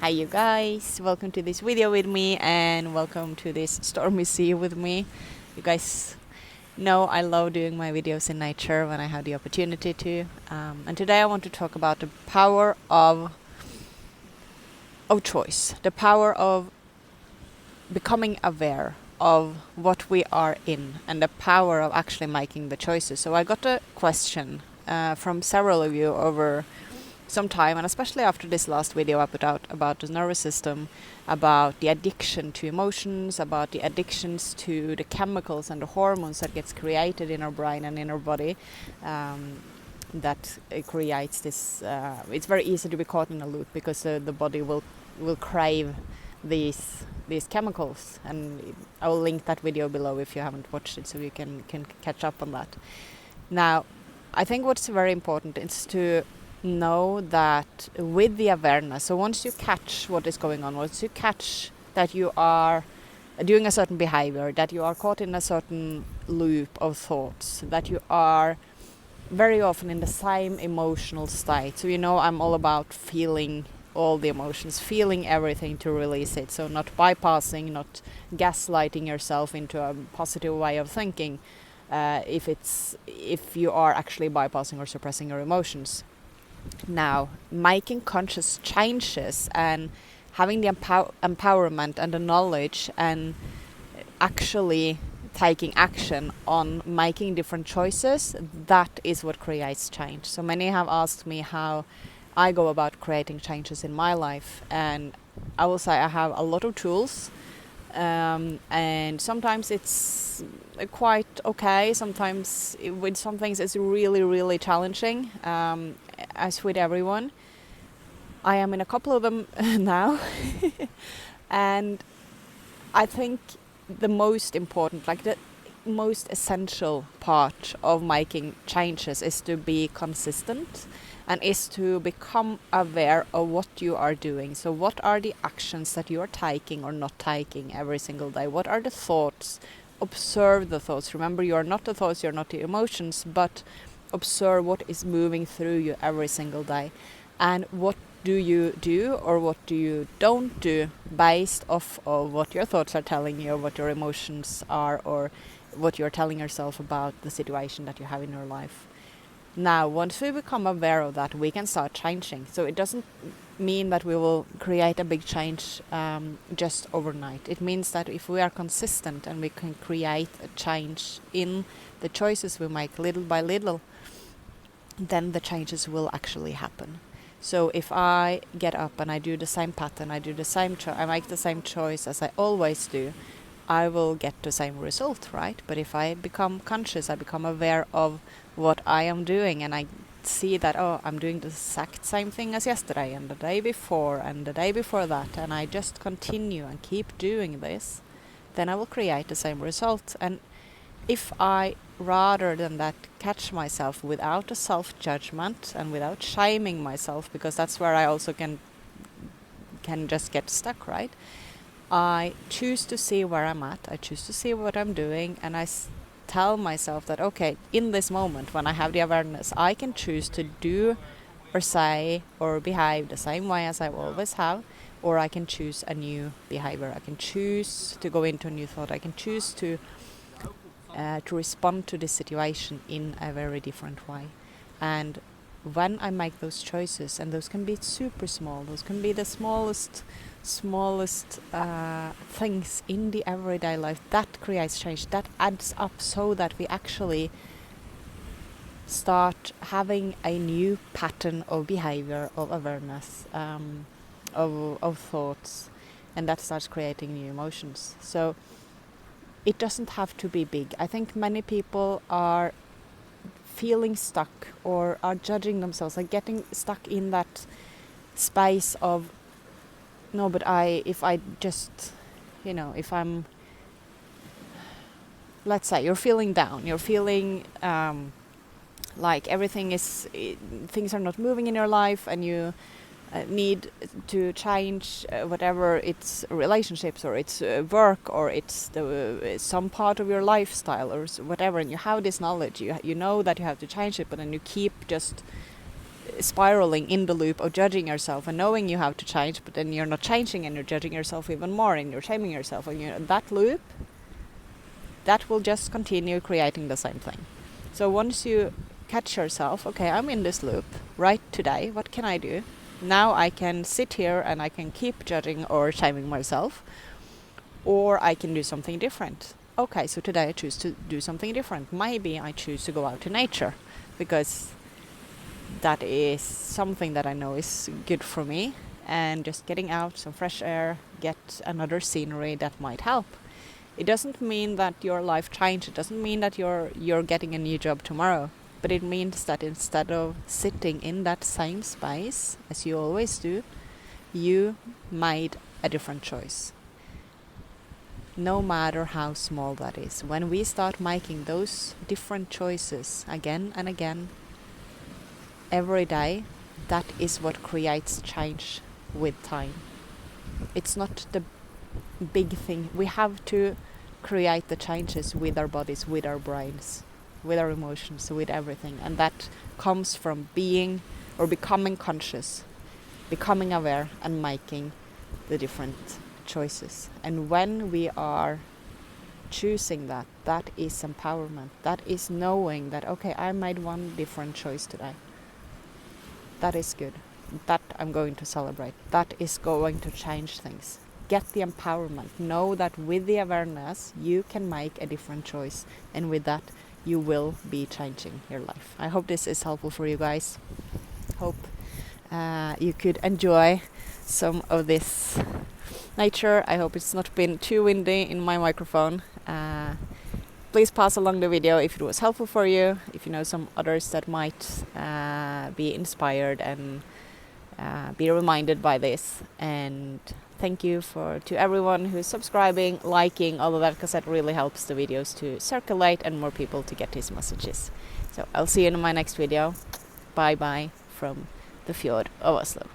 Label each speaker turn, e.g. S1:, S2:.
S1: Hi you guys, welcome to this video with me and welcome to this stormy sea with me. You guys know I love doing my videos in nature when I have the opportunity to. And today I want to talk about the power of choice, the power of becoming aware of what we are in and the power of actually making the choices. So I got a question from several of you over some time, and especially after this last video I put out about the nervous system, about the addiction to emotions, about the addictions to the chemicals and the hormones that gets created in our brain and in our body, that creates this it's very easy to be caught in a loop because the body will crave these chemicals, and I will link that video below if you haven't watched it so you can catch up on that. Now I think what's very important is to know that with the awareness, so once you catch what is going on, once you catch that you are doing a certain behavior, that you are caught in a certain loop of thoughts, that you are very often in the same emotional state. So I'm all about feeling all the emotions, feeling everything to release it. So not bypassing, not gaslighting yourself into a positive way of thinking if you are actually bypassing or suppressing your emotions. Now, making conscious changes and having the empowerment and the knowledge and actually taking action on making different choices, that is what creates change. So many have asked me how I go about creating changes in my life, and I will say I have a lot of tools, and sometimes it's quite okay, sometimes with some things it's really challenging, as with everyone. I am in a couple of them now and I think the most important, like the most essential part of making changes is to be consistent and is to become aware of what you are doing. So what are the actions that you are taking or not taking every single day? What are the thoughts? Observe the thoughts. Remember, you are not the thoughts, you're not the emotions, but observe what is moving through you every single day. And what do you do or what do you don't do based off of what your thoughts are telling you, or what your emotions are, or what you're telling yourself about the situation that you have in your life. Now, once we become aware of that, we can start changing. So it doesn't mean that we will create a big change just overnight. It means that if we are consistent and we can create a change in the choices we make little by little, then the changes will actually happen. So if I get up and I do the same pattern, I do the same I make the same choice as I always do, I will get the same result, right? But if I become conscious, I become aware of what I am doing, and I see that, I'm doing the exact same thing as yesterday and the day before and the day before that, and I just continue and keep doing this, then I will create the same result. And if I, rather than that, catch myself without a self-judgment and without shaming myself, because that's where I also can just get stuck, right? I choose to see where I'm at, I choose to see what I'm doing, and I tell myself that, okay, in this moment when I have the awareness, I can choose to do or say or behave the same way as I always have, or I can choose a new behavior. I can choose to go into a new thought. I can choose to respond to this situation in a very different way. And when I make those choices, and those can be super small, those can be the smallest things in the everyday life, that creates change, that adds up, so that we actually start having a new pattern of behavior, of awareness, of thoughts, and that starts creating new emotions. So it doesn't have to be big. I think many people are feeling stuck or are judging themselves, like getting stuck in that space of, no, but if I'm, let's say you're feeling down, you're feeling like things are not moving in your life, and you need to change whatever it's relationships, or it's work, or it's some part of your lifestyle, or whatever, and you have this knowledge, you know that you have to change it, but then you keep just spiraling in the loop of judging yourself and knowing you have to change, but then you're not changing and you're judging yourself even more and you're shaming yourself, and that loop, that will just continue creating the same thing. So once you catch yourself, okay, I'm in this loop right today, what can I do? Now I can sit here and I can keep judging or shaming myself, or I can do something different. Okay, so today I choose to do something different. Maybe I choose to go out to nature, because that is something that I know is good for me, and just getting out, some fresh air, get another scenery, that might help. It doesn't mean that your life changed. It doesn't mean that you're getting a new job tomorrow. But it means that instead of sitting in that same space as you always do, you made a different choice. No matter how small that is. When we start making those different choices again and again, every day, that is what creates change with time. It's not the big thing. We have to create the changes with our bodies, with our brains, with our emotions, with everything. And that comes from being or becoming conscious, becoming aware, and making the different choices. And when we are choosing that, that is empowerment. That is knowing that, okay, I made one different choice today. That is good. That I'm going to celebrate. That is going to change things. Get the empowerment. Know that with the awareness, you can make a different choice. And with that, you will be changing your life. I hope this is helpful for you guys. Hope you could enjoy some of this nature. I hope it's not been too windy in my microphone. Please pass along the video if it was helpful for you. If you know some others that might be inspired and be reminded by this. And thank you to everyone who's subscribing, liking, all of that, because that really helps the videos to circulate and more people to get these messages. So I'll see you in my next video. Bye bye from the fjord of Oslo.